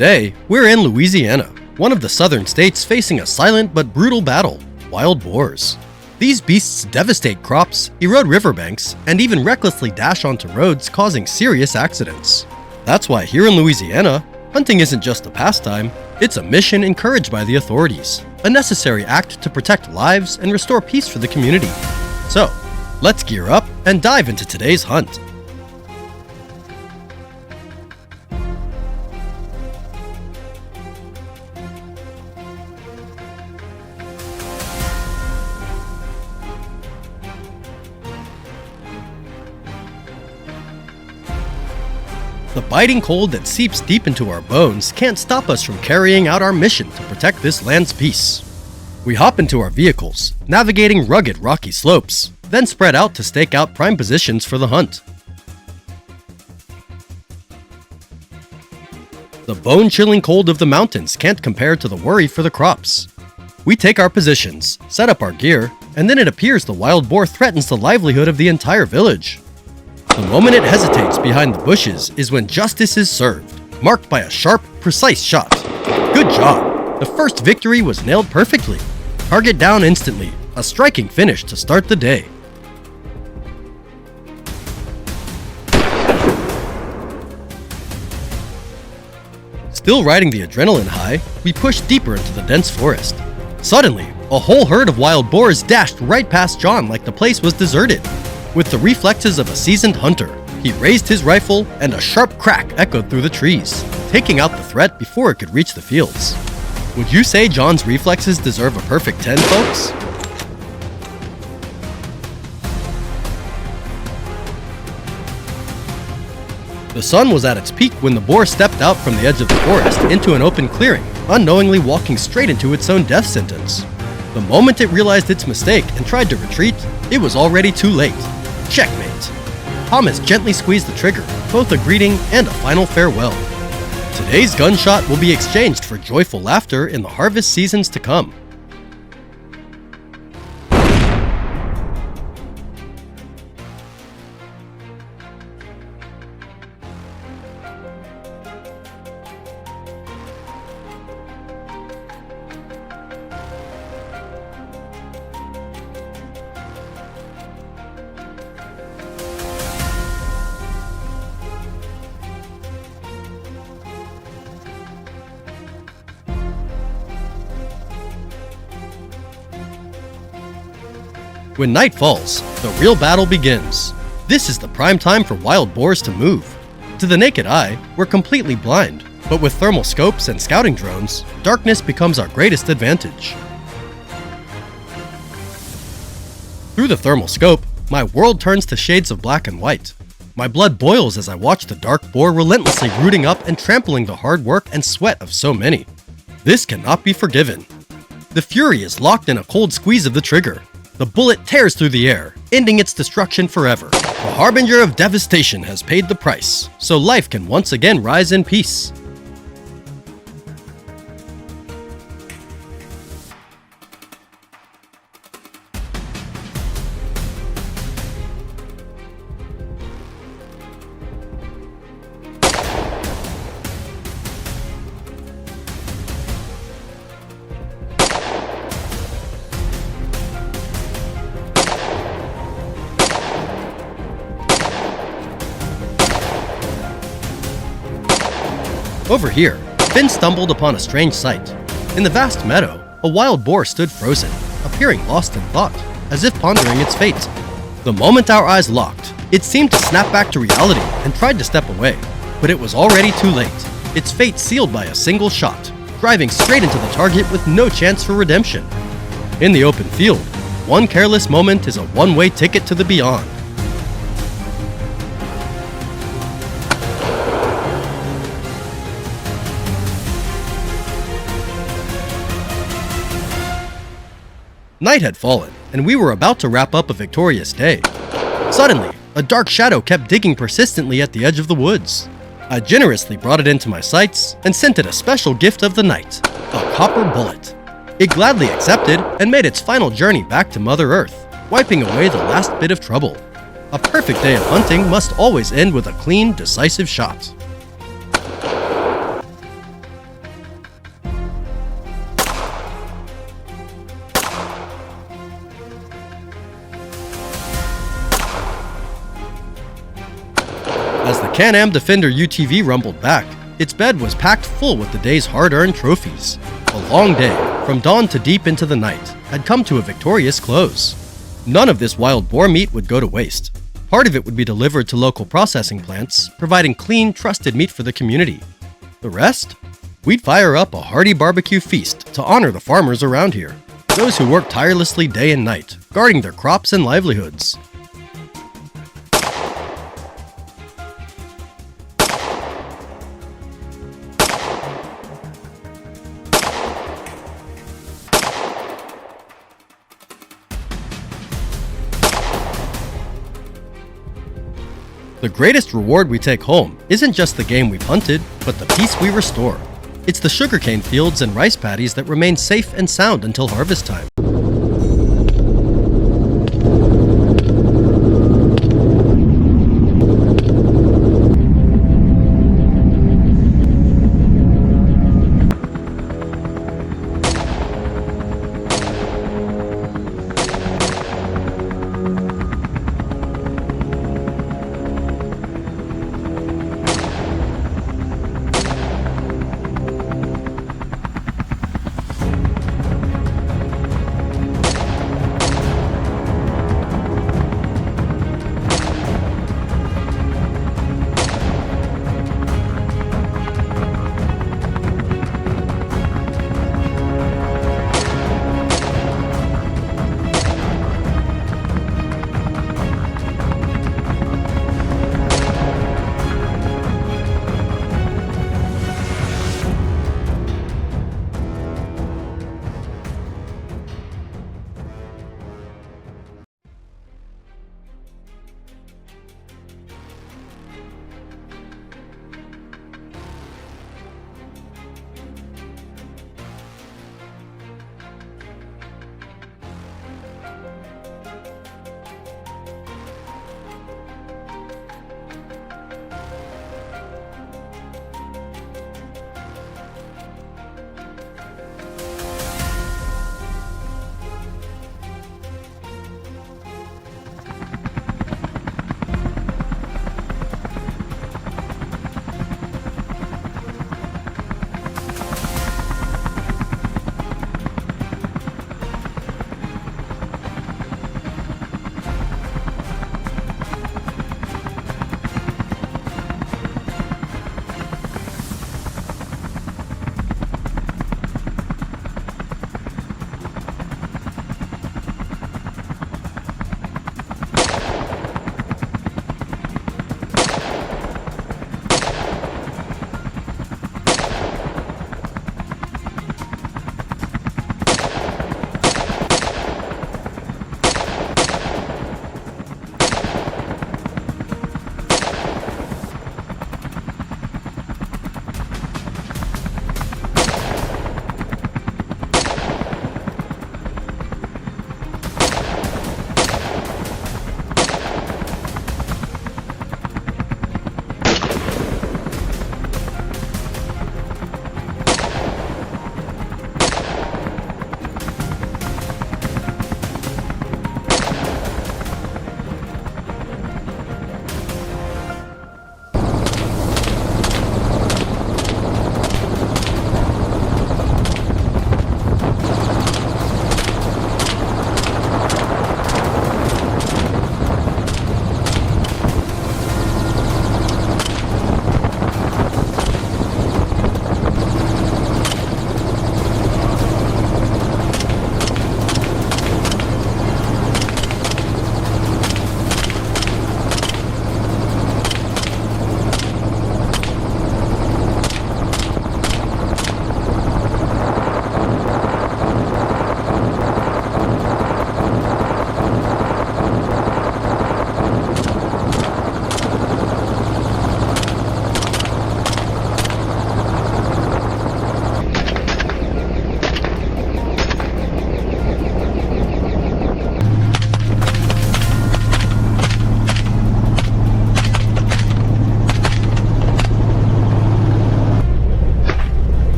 Today, we're in Louisiana, one of the southern states facing a silent but brutal battle: wild boars. These beasts devastate crops, erode riverbanks, and even recklessly dash onto roads, causing serious accidents. That's why here in Louisiana, hunting isn't just a pastime, it's a mission encouraged by the authorities, a necessary act to protect lives and restore peace for the community. So, let's gear up and dive into today's hunt. The biting cold that seeps deep into our bones can't stop us from carrying out our mission to protect this land's peace. We hop into our vehicles, navigating rugged, rocky slopes, then spread out to stake out prime positions for the hunt. The bone-chilling cold of the mountains can't compare to the worry for the crops. We take our positions, set up our gear, and then it appears the wild boar threatens the livelihood of the entire village. The moment it hesitates behind the bushes is when justice is served, marked by a sharp, precise shot. Good job! The first victory was nailed perfectly. Target down instantly, a striking finish to start the day. Still riding the adrenaline high, we push deeper into the dense forest. Suddenly, a whole herd of wild boars dashed right past John like the place was deserted. With the reflexes of a seasoned hunter, he raised his rifle and a sharp crack echoed through the trees, taking out the threat before it could reach the fields. Would you say John's reflexes deserve a perfect 10, folks? The sun was at its peak when the boar stepped out from the edge of the forest into an open clearing, unknowingly walking straight into its own death sentence. The moment it realized its mistake and tried to retreat, it was already too late. Checkmate. Thomas gently squeezed the trigger, both a greeting and a final farewell. Today's gunshot will be exchanged for joyful laughter in the harvest seasons to come. When night falls, the real battle begins. This is the prime time for wild boars to move. To the naked eye, we're completely blind, but with thermal scopes and scouting drones, darkness becomes our greatest advantage. Through the thermal scope, my world turns to shades of black and white. My blood boils as I watch the dark boar relentlessly rooting up and trampling the hard work and sweat of so many. This cannot be forgiven. The fury is locked in a cold squeeze of the trigger. The bullet tears through the air, ending its destruction forever. The harbinger of devastation has paid the price, so life can once again rise in peace. Over here, Finn stumbled upon a strange sight. In the vast meadow, a wild boar stood frozen, appearing lost in thought, as if pondering its fate. The moment our eyes locked, it seemed to snap back to reality and tried to step away, but it was already too late. Its fate sealed by a single shot, driving straight into the target with no chance for redemption. In the open field, one careless moment is a one-way ticket to the beyond. Night had fallen, and we were about to wrap up a victorious day. Suddenly, a dark shadow kept digging persistently at the edge of the woods. I generously brought it into my sights and sent it a special gift of the night, a copper bullet. It gladly accepted and made its final journey back to Mother Earth, wiping away the last bit of trouble. A perfect day of hunting must always end with a clean, decisive shot. Can-Am Defender UTV rumbled back. Its bed was packed full with the day's hard-earned trophies. A long day, from dawn to deep into the night, had come to a victorious close. None of this wild boar meat would go to waste. Part of it would be delivered to local processing plants, providing clean, trusted meat for the community. The rest? We'd fire up a hearty barbecue feast to honor the farmers around here, those who work tirelessly day and night, guarding their crops and livelihoods. The greatest reward we take home isn't just the game we've hunted, but the peace we restore. It's the sugarcane fields and rice paddies that remain safe and sound until harvest time.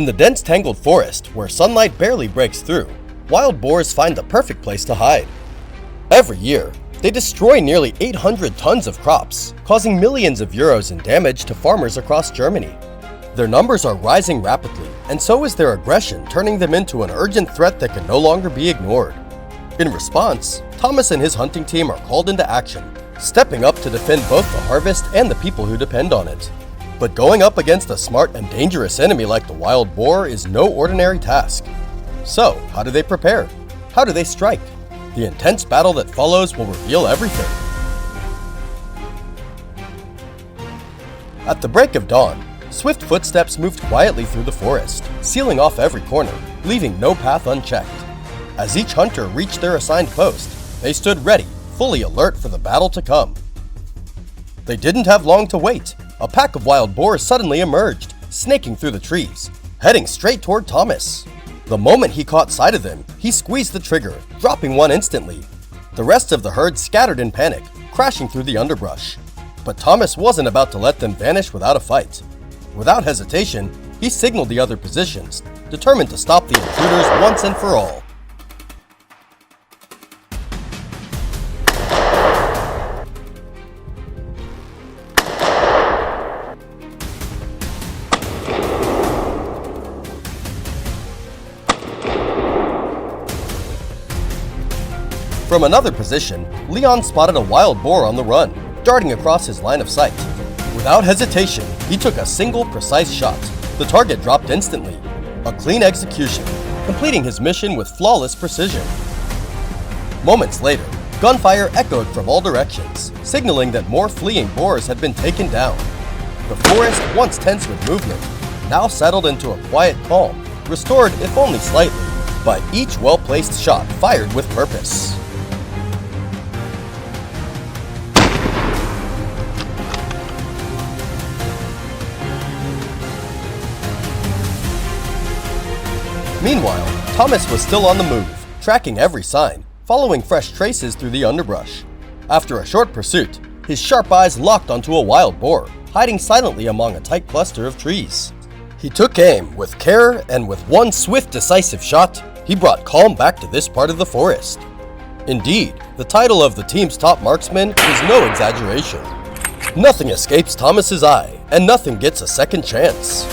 In the dense tangled forest, where sunlight barely breaks through, wild boars find the perfect place to hide. Every year, they destroy nearly 800 tons of crops, causing millions of euros in damage to farmers across Germany. Their numbers are rising rapidly, and so is their aggression, turning them into an urgent threat that can no longer be ignored. In response, Thomas and his hunting team are called into action, stepping up to defend both the harvest and the people who depend on it. But going up against a smart and dangerous enemy like the wild boar is no ordinary task. So, how do they prepare? How do they strike? The intense battle that follows will reveal everything. At the break of dawn, swift footsteps moved quietly through the forest, sealing off every corner, leaving no path unchecked. As each hunter reached their assigned post, they stood ready, fully alert for the battle to come. They didn't have long to wait. A pack of wild boars suddenly emerged, snaking through the trees, heading straight toward Thomas. The moment he caught sight of them, he squeezed the trigger, dropping one instantly. The rest of the herd scattered in panic, crashing through the underbrush. But Thomas wasn't about to let them vanish without a fight. Without hesitation, he signaled the other positions, determined to stop the intruders once and for all. From another position, Leon spotted a wild boar on the run, darting across his line of sight. Without hesitation, he took a single precise shot. The target dropped instantly. A clean execution, completing his mission with flawless precision. Moments later, gunfire echoed from all directions, signaling that more fleeing boars had been taken down. The forest, once tense with movement, now settled into a quiet calm, restored if only slightly, by each well-placed shot fired with purpose. Meanwhile, Thomas was still on the move, tracking every sign, following fresh traces through the underbrush. After a short pursuit, his sharp eyes locked onto a wild boar, hiding silently among a tight cluster of trees. He took aim with care, and with one swift, decisive shot, he brought calm back to this part of the forest. Indeed, the title of the team's top marksman is no exaggeration. Nothing escapes Thomas's eye, and nothing gets a second chance.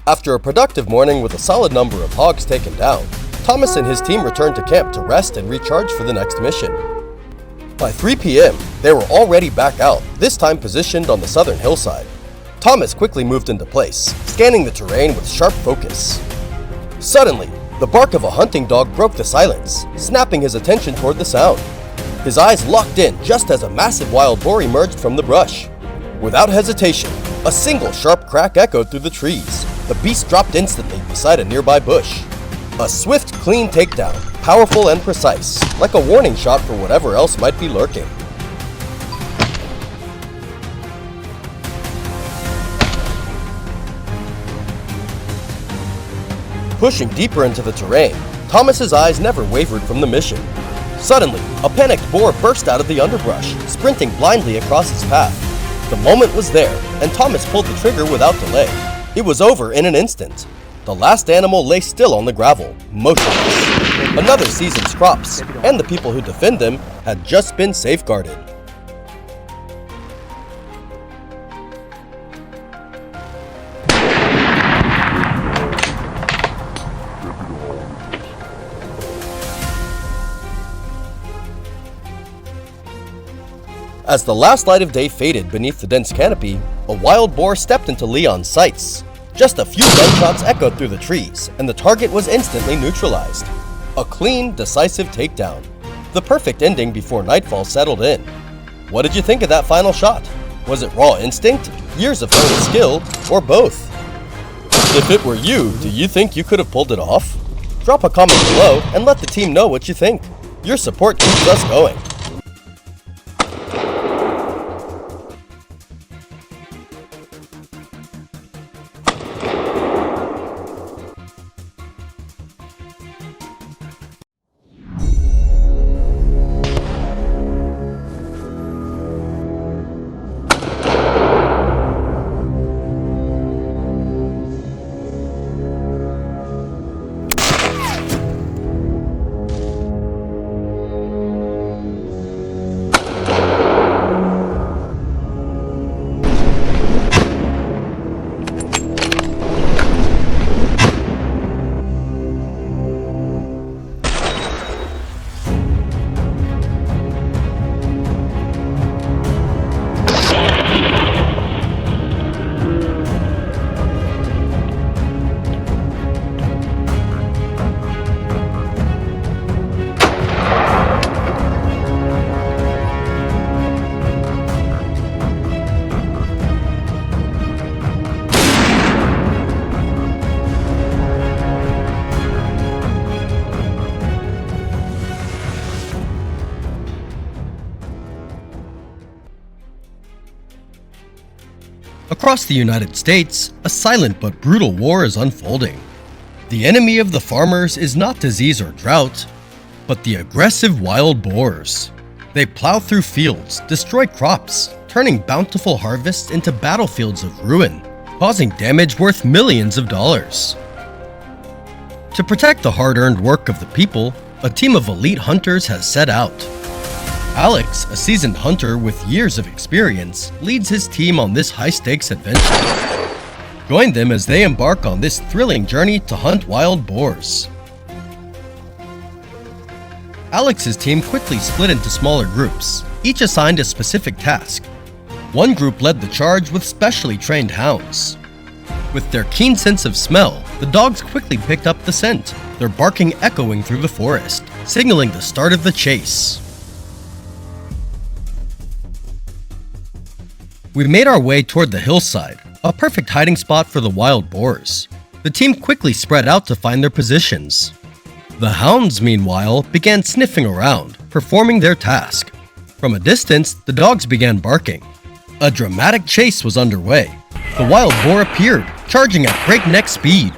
After a productive morning with a solid number of hogs taken down, Thomas and his team returned to camp to rest and recharge for the next mission. By 3 p.m., they were already back out, this time positioned on the southern hillside. Thomas quickly moved into place, scanning the terrain with sharp focus. Suddenly, the bark of a hunting dog broke the silence, snapping his attention toward the sound. His eyes locked in just as a massive wild boar emerged from the brush. Without hesitation, a single sharp crack echoed through the trees. The beast dropped instantly beside a nearby bush. A swift, clean takedown, powerful and precise, like a warning shot for whatever else might be lurking. Pushing deeper into the terrain, Thomas's eyes never wavered from the mission. Suddenly, a panicked boar burst out of the underbrush, sprinting blindly across his path. The moment was there, and Thomas pulled the trigger without delay. It was over in an instant. The last animal lay still on the gravel, motionless. Another season's crops, and the people who defend them, had just been safeguarded. As the last light of day faded beneath the dense canopy, a wild boar stepped into Leon's sights. Just a few gunshots echoed through the trees, and the target was instantly neutralized. A clean, decisive takedown. The perfect ending before nightfall settled in. What did you think of that final shot? Was it raw instinct, years of honed skill, or both? If it were you, do you think you could have pulled it off? Drop a comment below and let the team know what you think. Your support keeps us going. Across the United States, a silent but brutal war is unfolding. The enemy of the farmers is not disease or drought, but the aggressive wild boars. They plow through fields, destroy crops, turning bountiful harvests into battlefields of ruin, causing damage worth millions of dollars. To protect the hard-earned work of the people, a team of elite hunters has set out. Alex, a seasoned hunter with years of experience, leads his team on this high-stakes adventure. Join them as they embark on this thrilling journey to hunt wild boars. Alex's team quickly split into smaller groups, each assigned a specific task. One group led the charge with specially trained hounds. With their keen sense of smell, the dogs quickly picked up the scent, their barking echoing through the forest, signaling the start of the chase. We made our way toward the hillside, a perfect hiding spot for the wild boars. The team quickly spread out to find their positions. The hounds, meanwhile, began sniffing around, performing their task. From a distance, the dogs began barking. A dramatic chase was underway. The wild boar appeared, charging at breakneck speed.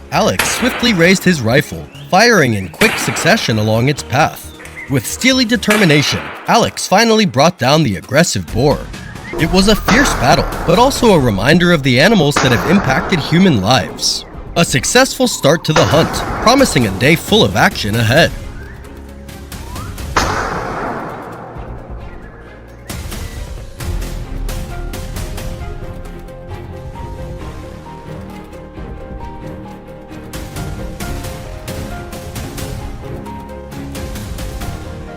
Alex swiftly raised his rifle, firing in quick succession along its path. With steely determination, Alex finally brought down the aggressive boar. It was a fierce battle, but also a reminder of the animals that have impacted human lives. A successful start to the hunt, promising a day full of action ahead.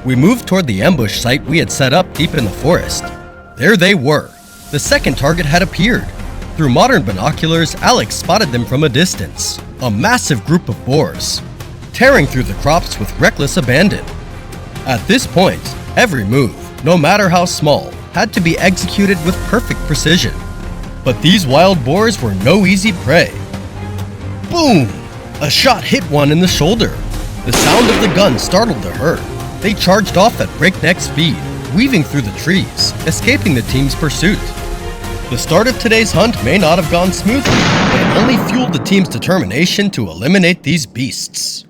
We moved toward the ambush site we had set up deep in the forest. There they were. The second target had appeared. Through modern binoculars, Alex spotted them from a distance. A massive group of boars, tearing through the crops with reckless abandon. At this point, every move, no matter how small, had to be executed with perfect precision. But these wild boars were no easy prey. Boom! A shot hit one in the shoulder. The sound of the gun startled the herd. They charged off at breakneck speed, weaving through the trees, escaping the team's pursuit. The start of today's hunt may not have gone smoothly, but it only fueled the team's determination to eliminate these beasts.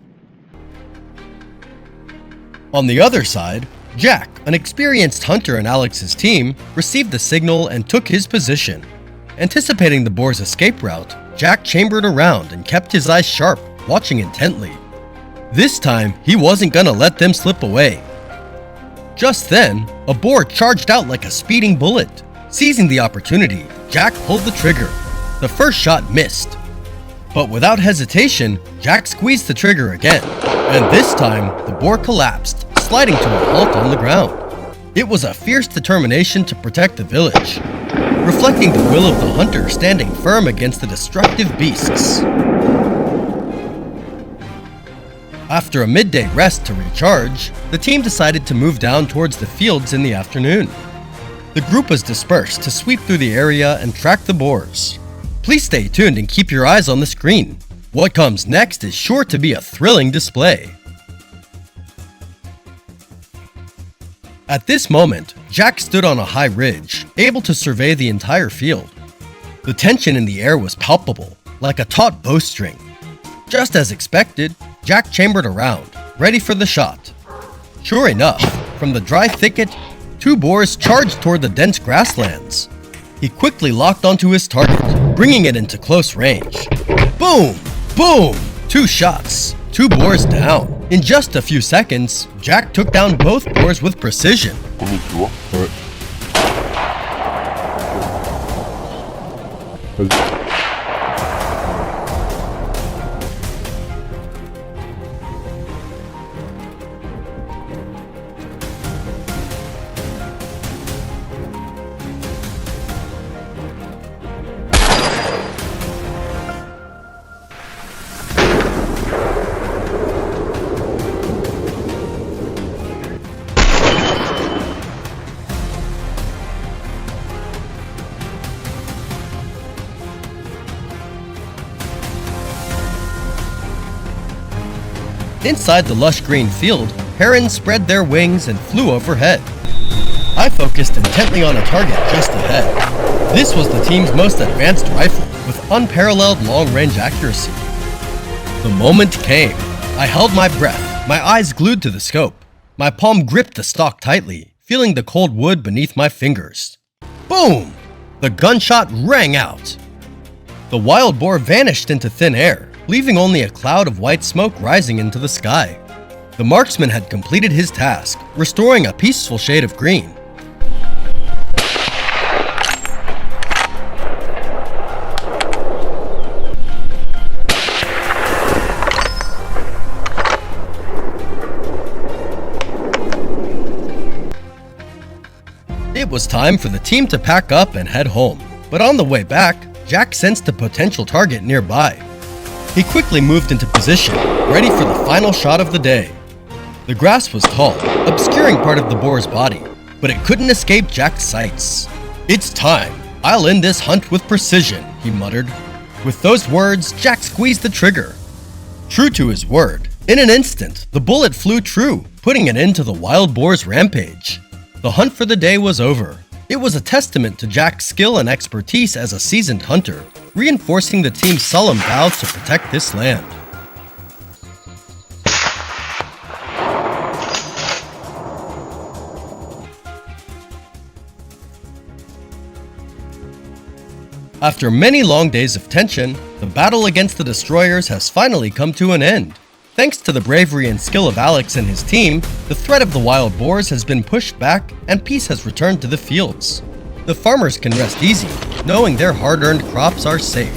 On the other side, Jack, an experienced hunter in Alex's team, received the signal and took his position. Anticipating the boar's escape route, Jack chambered around and kept his eyes sharp, watching intently. This time, he wasn't gonna let them slip away. Just then, a boar charged out like a speeding bullet. Seizing the opportunity, Jack pulled the trigger. The first shot missed. But without hesitation, Jack squeezed the trigger again. And this time, the boar collapsed, sliding to a halt on the ground. It was a fierce determination to protect the village, reflecting the will of the hunter standing firm against the destructive beasts. After a midday rest to recharge, the team decided to move down towards the fields in the afternoon. The group was dispersed to sweep through the area and track the boars. Please stay tuned and keep your eyes on the screen. What comes next is sure to be a thrilling display. At this moment, Jack stood on a high ridge, able to survey the entire field. The tension in the air was palpable, like a taut bowstring. Just as expected, Jack chambered around, ready for the shot. Sure enough, from the dry thicket, 2 boars charged toward the dense grasslands. He quickly locked onto his target, bringing it into close range. Boom! Boom! 2 shots, 2 boars down. In just a few seconds, Jack took down both boars with precision. Inside the lush green field, herons spread their wings and flew overhead. I focused intently on a target just ahead. This was the team's most advanced rifle, with unparalleled long-range accuracy. The moment came. I held my breath, my eyes glued to the scope. My palm gripped the stock tightly, feeling the cold wood beneath my fingers. Boom! The gunshot rang out. The wild boar vanished into thin air, leaving only a cloud of white smoke rising into the sky. The marksman had completed his task, restoring a peaceful shade of green. It was time for the team to pack up and head home, but on the way back, Jack sensed a potential target nearby. He quickly moved into position, ready for the final shot of the day. The grass was tall, obscuring part of the boar's body, but it couldn't escape Jack's sights. "It's time. I'll end this hunt with precision," he muttered. With those words, Jack squeezed the trigger. True to his word, in an instant, the bullet flew true, putting an end to the wild boar's rampage. The hunt for the day was over. It was a testament to Jack's skill and expertise as a seasoned hunter, reinforcing the team's solemn vows to protect this land. After many long days of tension, the battle against the destroyers has finally come to an end. Thanks to the bravery and skill of Alex and his team, the threat of the wild boars has been pushed back and peace has returned to the fields. The farmers can rest easy, knowing their hard-earned crops are safe.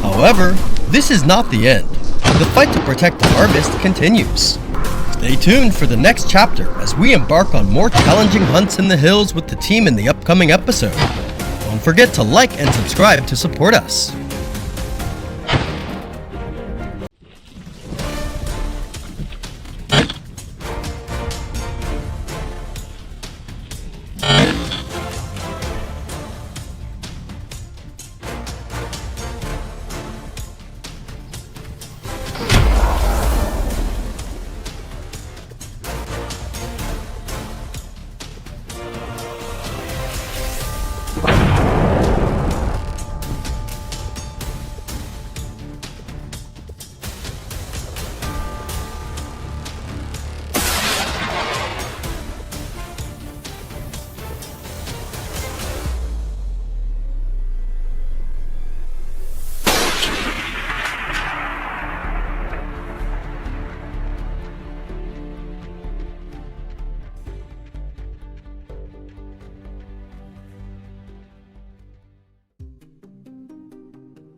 However, this is not the end. The fight to protect the harvest continues. Stay tuned for the next chapter as we embark on more challenging hunts in the hills with the team in the upcoming episode. Don't forget to like and subscribe to support us.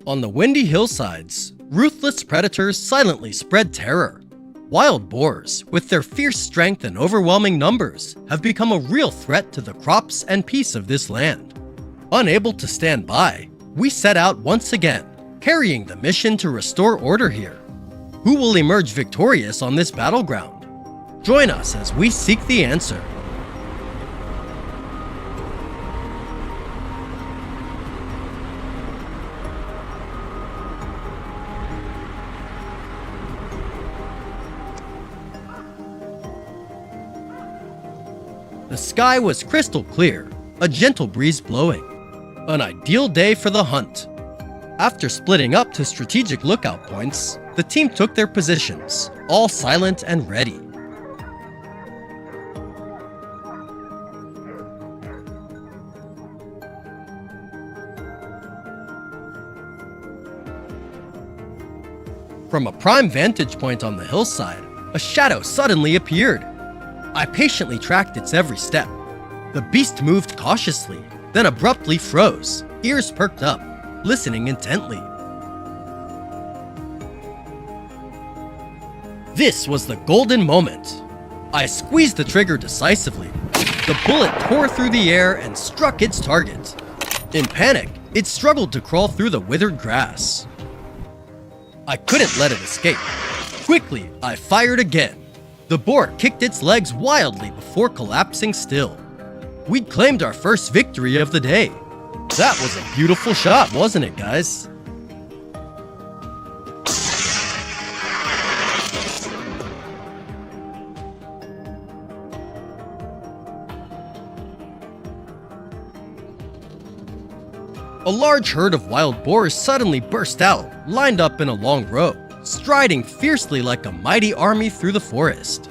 On the windy hillsides, ruthless predators silently spread terror. Wild boars, with their fierce strength and overwhelming numbers, have become a real threat to the crops and peace of this land. Unable to stand by, we set out once again, carrying the mission to restore order here. Who will emerge victorious on this battleground? Join us as we seek the answer. The sky was crystal clear, a gentle breeze blowing. An ideal day for the hunt. After splitting up to strategic lookout points, the team took their positions, all silent and ready. From a prime vantage point on the hillside, a shadow suddenly appeared. I patiently tracked its every step. The beast moved cautiously, then abruptly froze, ears perked up, listening intently. This was the golden moment. I squeezed the trigger decisively. The bullet tore through the air and struck its target. In panic, it struggled to crawl through the withered grass. I couldn't let it escape. Quickly, I fired again. The boar kicked its legs wildly before collapsing still. We'd claimed our first victory of the day. That was a beautiful shot, wasn't it, guys? A large herd of wild boars suddenly burst out, lined up in a long row, striding fiercely like a mighty army through the forest.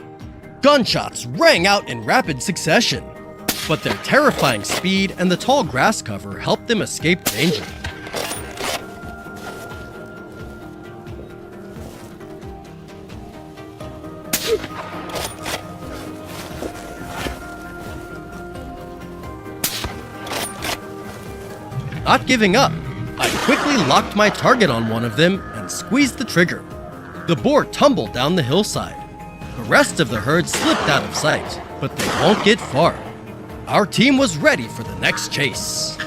Gunshots rang out in rapid succession, but their terrifying speed and the tall grass cover helped them escape danger. Not giving up, I quickly locked my target on one of them and squeezed the trigger. The boar tumbled down the hillside. The rest of the herd slipped out of sight, but they won't get far. Our team was ready for the next chase.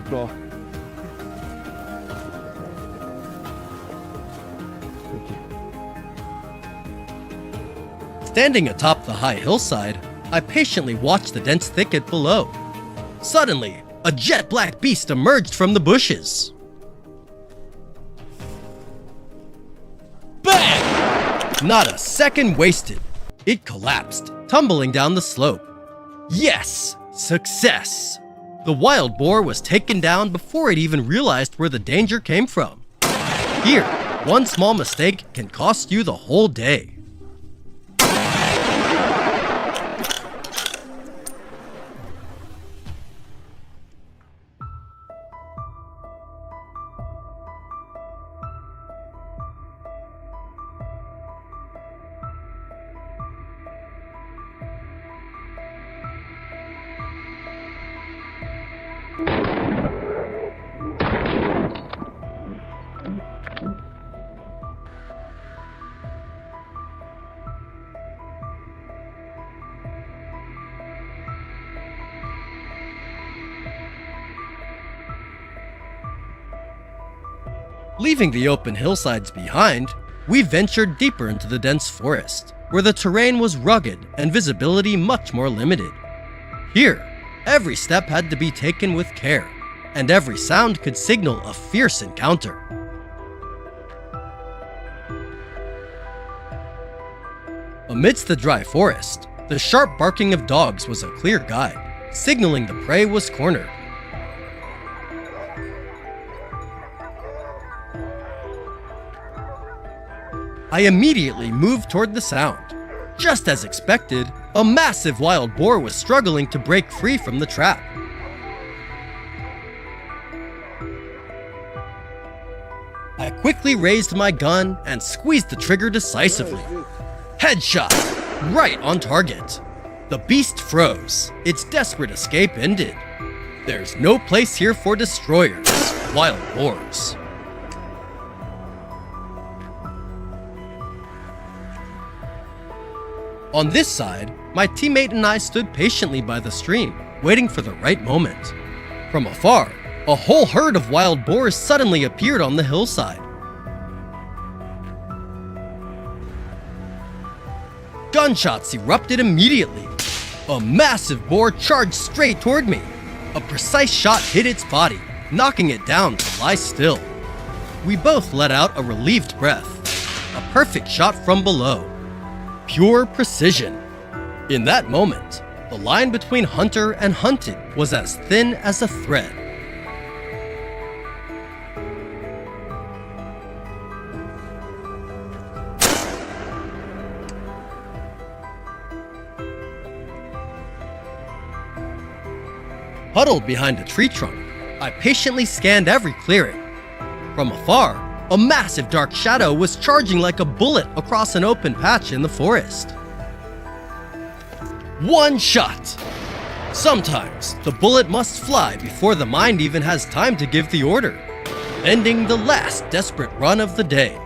Bra. Standing atop the high hillside, I patiently watched the dense thicket below. Suddenly, a jet black beast emerged from the bushes. Bang! Not a second wasted. It collapsed, tumbling down the slope. Yes! Success! The wild boar was taken down before it even realized where the danger came from. Here, one small mistake can cost you the whole day. Leaving the open hillsides behind, we ventured deeper into the dense forest, where the terrain was rugged and visibility much more limited. Here, every step had to be taken with care, and every sound could signal a fierce encounter. Amidst the dry forest, the sharp barking of dogs was a clear guide, signaling the prey was cornered. I immediately moved toward the sound. Just as expected, a massive wild boar was struggling to break free from the trap. I quickly raised my gun and squeezed the trigger decisively. Headshot! Right on target. The beast froze. Its desperate escape ended. There's no place here for destroyers, wild boars. On this side, my teammate and I stood patiently by the stream, waiting for the right moment. From afar, a whole herd of wild boars suddenly appeared on the hillside. Gunshots erupted immediately. A massive boar charged straight toward me. A precise shot hit its body, knocking it down to lie still. We both let out a relieved breath. A perfect shot from below. Pure precision. In that moment, the line between hunter and hunted was as thin as a thread. Huddled behind a tree trunk, I patiently scanned every clearing. From afar, a massive dark shadow was charging like a bullet across an open patch in the forest. One shot! Sometimes, the bullet must fly before the mind even has time to give the order, ending the last desperate run of the day.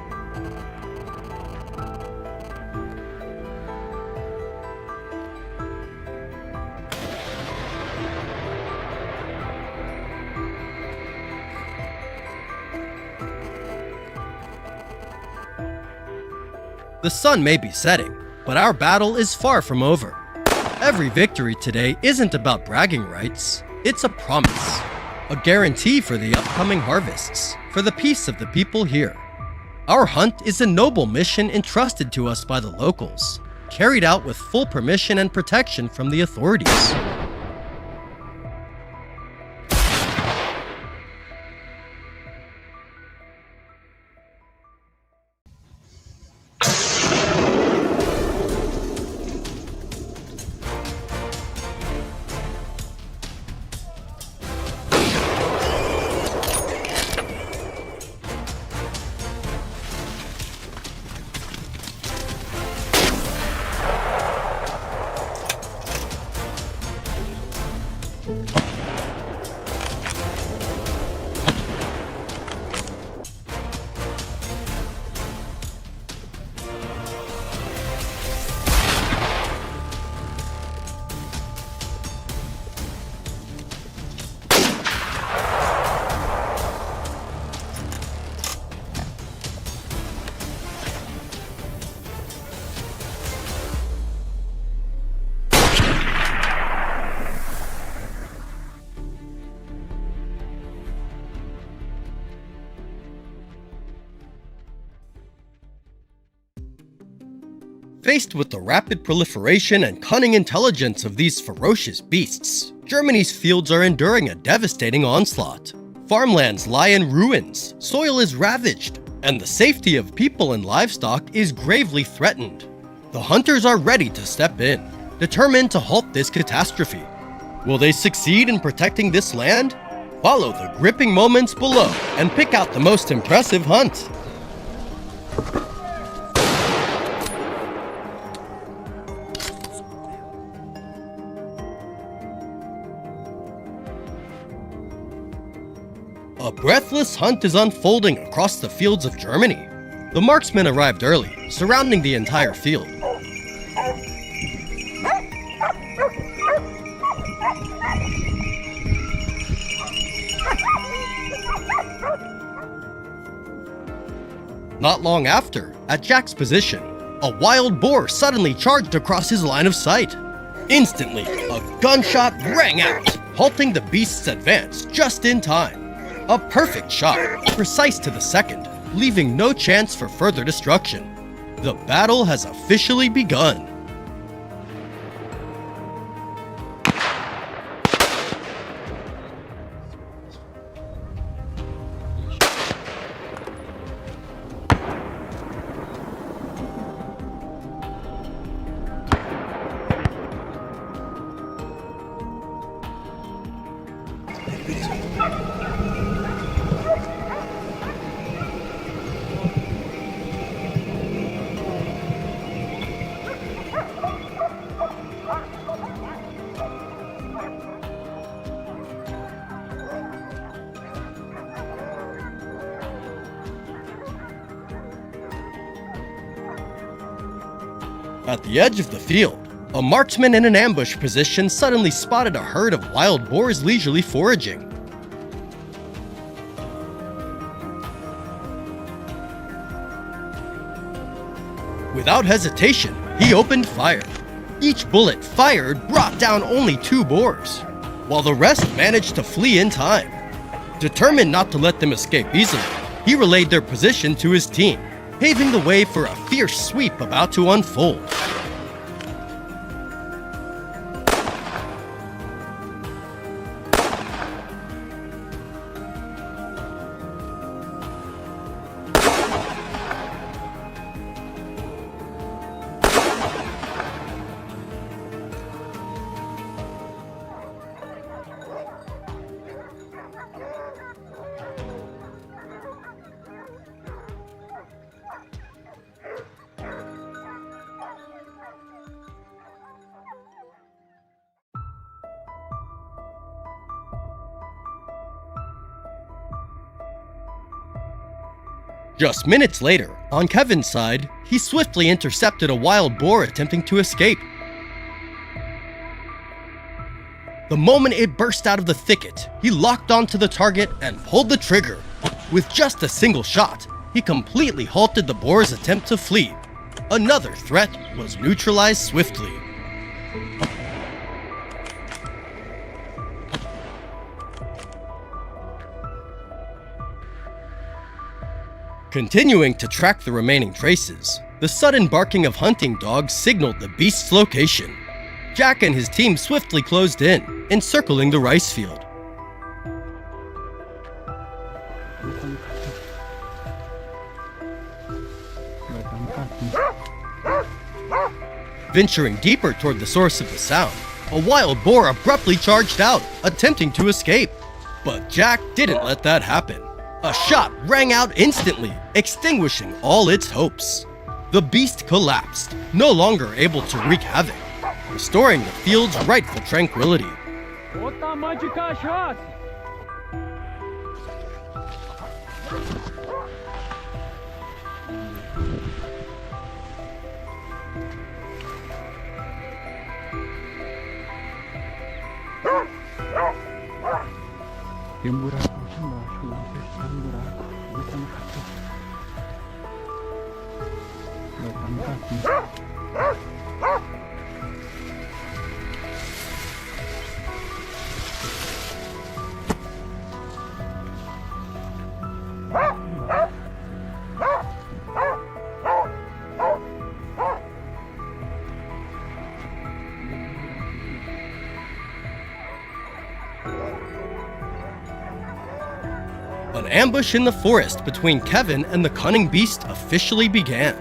The sun may be setting, but our battle is far from over. Every victory today isn't about bragging rights, it's a promise. A guarantee for the upcoming harvests, for the peace of the people here. Our hunt is a noble mission entrusted to us by the locals, carried out with full permission and protection from the authorities. Faced with the rapid proliferation and cunning intelligence of these ferocious beasts, Germany's fields are enduring a devastating onslaught. Farmlands lie in ruins, soil is ravaged, and the safety of people and livestock is gravely threatened. The hunters are ready to step in, determined to halt this catastrophe. Will they succeed in protecting this land? Follow the gripping moments below and pick out the most impressive hunt. A breathless hunt is unfolding across the fields of Germany. The marksmen arrived early, surrounding the entire field. Not long after, at Jack's position, a wild boar suddenly charged across his line of sight. Instantly, a gunshot rang out, halting the beast's advance just in time. A perfect shot, precise to the second, leaving no chance for further destruction. The battle has officially begun. At the edge of the field, a marksman in an ambush position suddenly spotted a herd of wild boars leisurely foraging. Without hesitation, he opened fire. Each bullet fired brought down only 2 boars, while the rest managed to flee in time. Determined not to let them escape easily, he relayed their position to his team, paving the way for a fierce sweep about to unfold. Just minutes later, on Kevin's side, he swiftly intercepted a wild boar attempting to escape. The moment it burst out of the thicket, he locked onto the target and pulled the trigger. With just a single shot, he completely halted the boar's attempt to flee. Another threat was neutralized swiftly. Continuing to track the remaining traces, the sudden barking of hunting dogs signaled the beast's location. Jack and his team swiftly closed in, encircling the rice field. Venturing deeper toward the source of the sound, a wild boar abruptly charged out, attempting to escape. But Jack didn't let that happen. A shot rang out instantly, extinguishing all its hopes. The beast collapsed, no longer able to wreak havoc, restoring the field's rightful tranquility. Tem buraco aqui embaixo, lá tem um buraco, vai estar no capim. Vai estar no capim. An ambush in the forest between Kevin and the cunning beast officially began.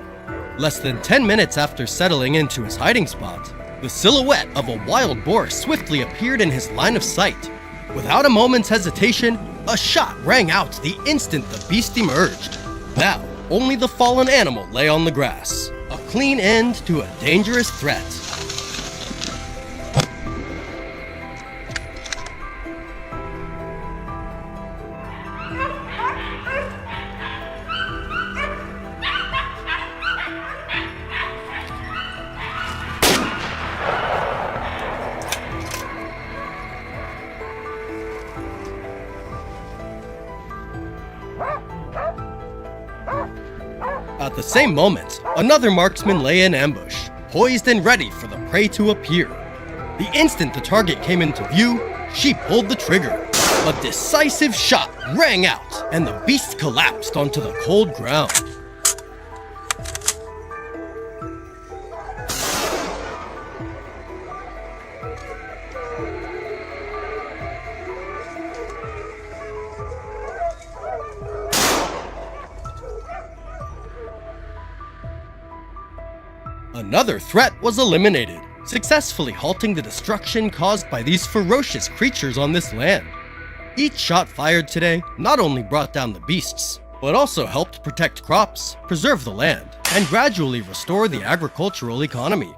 Less than 10 minutes after settling into his hiding spot, the silhouette of a wild boar swiftly appeared in his line of sight. Without a moment's hesitation, a shot rang out the instant the beast emerged. Now, only the fallen animal lay on the grass, a clean end to a dangerous threat. At the same moment, another marksman lay in ambush, poised and ready for the prey to appear. The instant the target came into view, she pulled the trigger. A decisive shot rang out, and the beast collapsed onto the cold ground. Another threat was eliminated, successfully halting the destruction caused by these ferocious creatures on this land. Each shot fired today not only brought down the beasts, but also helped protect crops, preserve the land, and gradually restore the agricultural economy.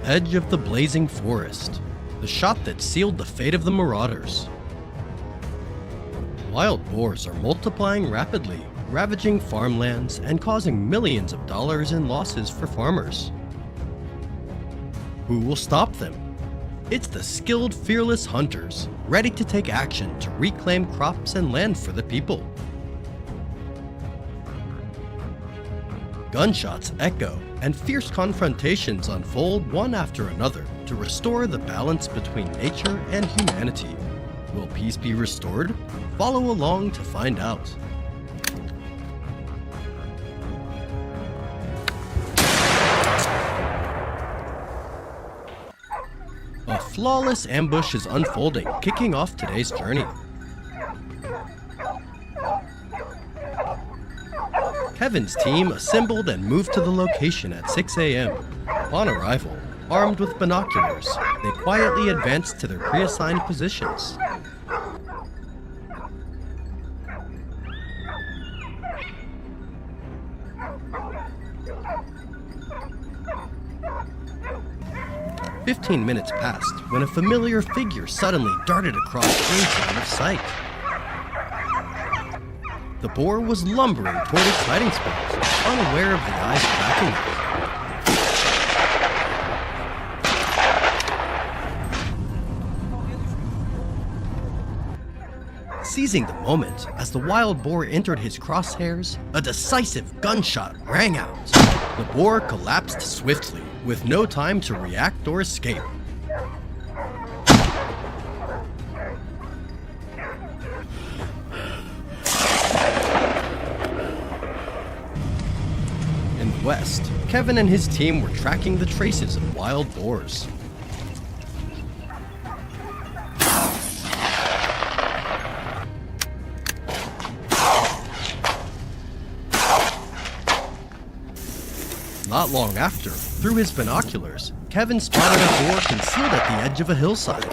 Edge of the blazing forest, the shot that sealed the fate of the marauders. Wild boars are multiplying rapidly, ravaging farmlands and causing millions of dollars in losses for farmers. Who will stop them? It's the skilled, fearless hunters, ready to take action to reclaim crops and land for the people. Gunshots echo, and fierce confrontations unfold one after another to restore the balance between nature and humanity. Will peace be restored? Follow along to find out. A flawless ambush is unfolding, kicking off today's journey. Kevin's team assembled and moved to the location at 6 a.m. Upon arrival, armed with binoculars, they quietly advanced to their pre-assigned positions. "15 minutes passed when a familiar figure suddenly darted across range line of sight. The boar was lumbering toward its hiding spot, unaware of the eyes tracking it. Seizing the moment, as the wild boar entered his crosshairs, a decisive gunshot rang out. The boar collapsed swiftly, with no time to react or escape. In the west, Kevin and his team were tracking the traces of wild boars. Not long after, through his binoculars, Kevin spotted a boar concealed at the edge of a hillside.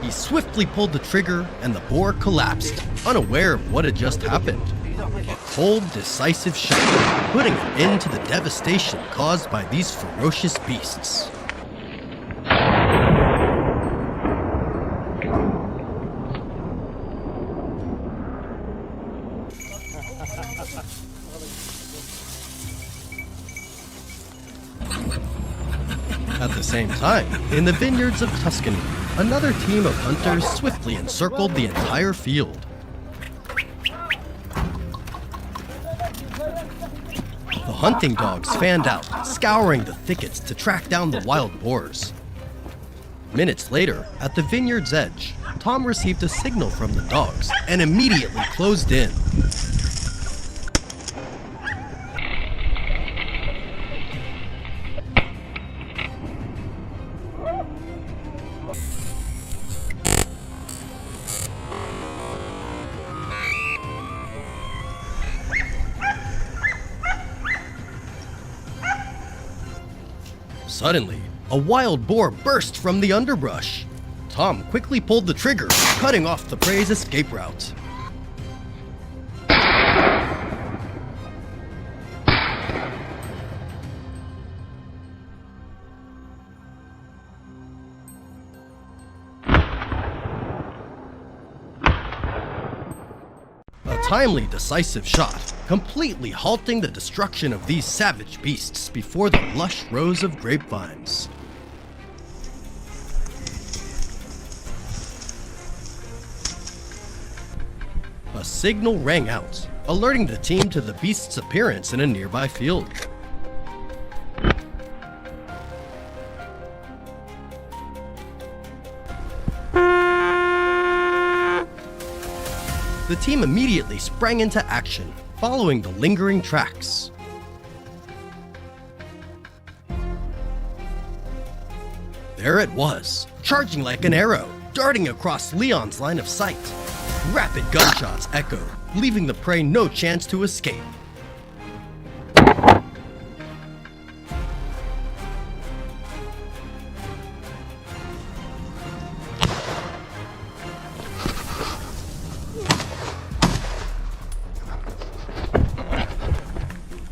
He swiftly pulled the trigger, and the boar collapsed, unaware of what had just happened. A cold, decisive shot, putting an end to the devastation caused by these ferocious beasts. At the same time, in the vineyards of Tuscany, another team of hunters swiftly encircled the entire field. The hunting dogs fanned out, scouring the thickets to track down the wild boars. Minutes later, at the vineyard's edge, Tom received a signal from the dogs and immediately closed in. Suddenly, a wild boar burst from the underbrush. Tom quickly pulled the trigger, cutting off the prey's escape route. timely, decisive shot, completely halting the destruction of these savage beasts before the lush rows of grapevines. A signal rang out, alerting the team to the beast's appearance in a nearby field. The team immediately sprang into action, following the lingering tracks. There it was, charging like an arrow, darting across Leon's line of sight. Rapid gunshots echoed, leaving the prey no chance to escape.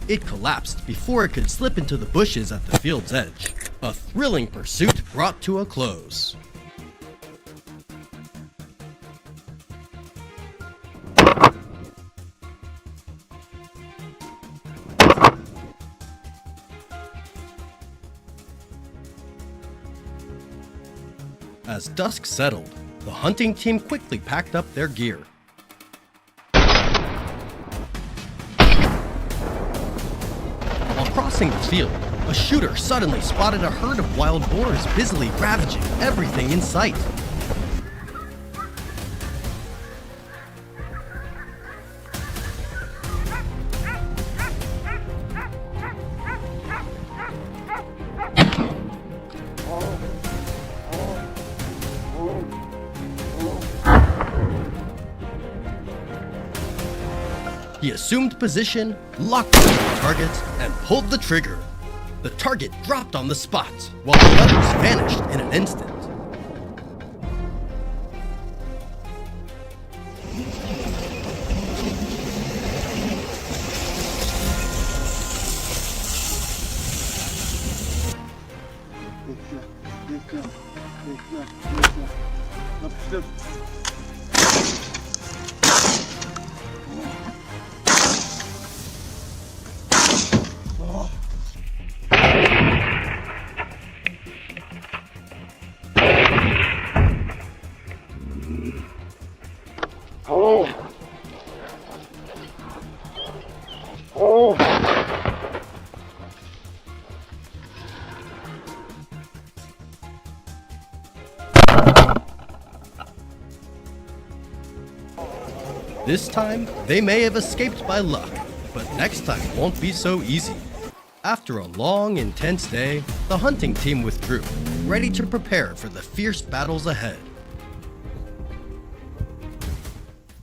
It collapsed before it could slip into the bushes at the field's edge. A thrilling pursuit brought to a close. As dusk settled, the hunting team quickly packed up their gear. While crossing the field, a shooter suddenly spotted a herd of wild boars busily ravaging everything in sight. He assumed position, locked onto the target, and pulled the trigger. The target dropped on the spot, while the others vanished in an instant. This time, they may have escaped by luck, but next time won't be so easy. After a long, intense day, the hunting team withdrew, ready to prepare for the fierce battles ahead.